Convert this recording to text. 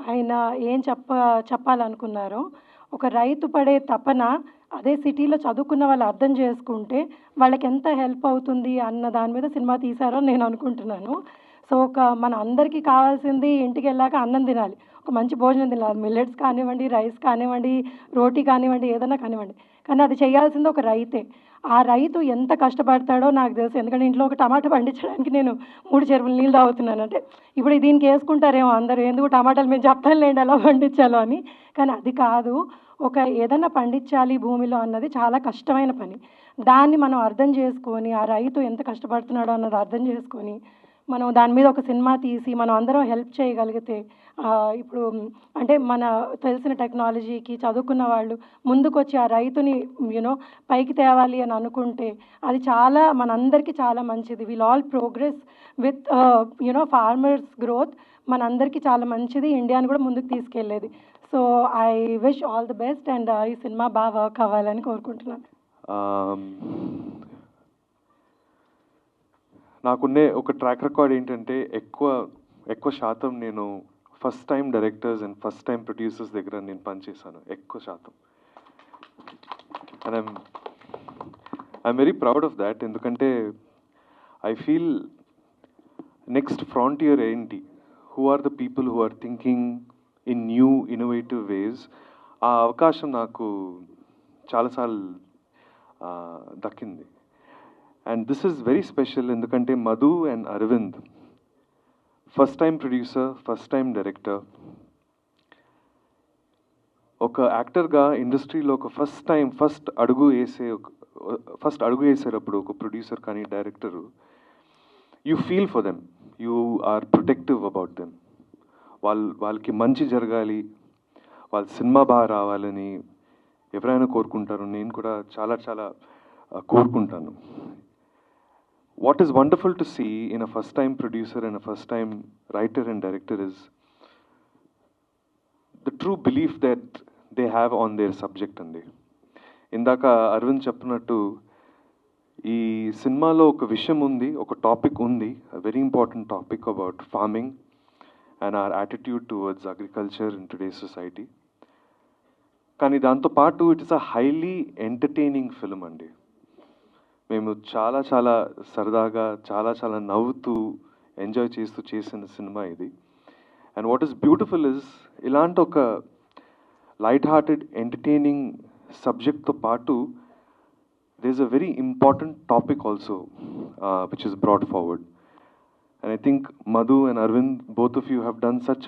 ఆయన ఏం చెప్పాలనుకున్నారో, ఒక రైతు పడే తపన అదే సిటీలో చదువుకున్న వాళ్ళు అర్థం చేసుకుంటే, వాళ్ళకెంత హెల్ప్ అవుతుంది అన్న దాని మీద సినిమా తీశారని నేను అనుకుంటున్నాను. సో, మన అందరికీ కావాల్సింది ఇంటికెళ్ళాక అన్నం తినాలి. ఒక మంచి భోజనం తినాలి. మిల్లెట్స్ కానివ్వండి, రైస్ కానివ్వండి, రోటీ కానివ్వండి, ఏదన్నా కానివ్వండి. కానీ అది చేయాల్సింది ఒక రైతే. ఆ రైతు ఎంత కష్టపడతాడో నాకు తెలుసు. ఎందుకంటే ఇంట్లో ఒక టమాటా పండించడానికి నేను 3 చెరువుల నీళ్ళు తాగుతున్నాను. అంటే ఇప్పుడు దీనికేసుకుంటారేమో అందరూ, ఎందుకు టమాటాలు మేము చెప్తాంలేండి ఎలా పండించాలో అని. కానీ అది కాదు. ఏదన్నా పండించాలి భూమిలో అన్నది చాలా కష్టమైన పని. దాన్ని మనం అర్థం చేసుకొని, ఆ రైతు ఎంత కష్టపడుతున్నాడో అన్నది అర్థం చేసుకొని, మనం దాని మీద ఒక సినిమా తీసి మనం అందరం హెల్ప్ చేయగలిగితే ఇప్పుడు అంటే మన తెలిసిన టెక్నాలజీకి చదువుకున్న వాళ్ళు ముందుకొచ్చి ఆ రైతుని పైకి తేవాలి అని అనుకుంటే అది చాలా మనందరికీ చాలా మంచిది. Will all progress with farmers growth మనందరికీ చాలా మంచిది. ఇండియాని కూడా ముందుకు తీసుకెళ్ళేది. So I wish all the best and ఈ సినిమా బాగా వర్క్ అవ్వాలని కోరుకుంటున్నాను. నాకున్నే ఒక ట్రాక్ రికార్డ్ ఏంటంటే ఎక్కువ శాతం నేను first time directors and first time producers దగ్గర నేను పనిచేశాను ఎక్కువ శాతం. And I'm very proud of that. ఎందుకంటే ఐ ఫీల్ నెక్స్ట్ ఫ్రాంటియర్ ఏంటి, who are the people who are thinking in new innovative ways. ఆ అవకాశం నాకు చాలాసార్లు దక్కింది. And this is very special ఎందుకంటే Madhu and Aravind first time producer, first time director. ఒక యాక్టర్గా ఇండస్ట్రీలో ఒక ఫస్ట్ అడుగు వేసేటప్పుడు ఒక ప్రొడ్యూసర్ కానీ director, you feel for them, you are protective about them. వాళ్ళకి మంచి జరగాలి, వాళ్ళ సినిమా బాగా రావాలని ఎవరైనా కోరుకుంటారు. నేను కూడా చాలా చాలా కోరుకుంటాను. What is wonderful to see in a first-time producer and a first-time writer and director is the true belief that they have on their subject. And ఇందాక అరవింద్ చెప్పినట్టు ఈ సినిమాలో ఒక విషయం ఉంది, ఒక టాపిక్ ఉంది, a very important topic about farming and our attitude towards agriculture in today's society. కానీ దాంతో పాటు it is a highly entertaining film అండి. మేము చాలా చాలా సరదాగా చాలా నవ్వుతూ ఎంజాయ్ చేస్తూ చేసిన సినిమా ఇది. And what is beautiful is ఇలాంటి ఒక లైట్ హార్టెడ్ ఎంటర్టైనింగ్ సబ్జెక్ట్తో పాటు there is a very important topic also which is brought forward. And I think Madhu and Arvind, both of you have done such a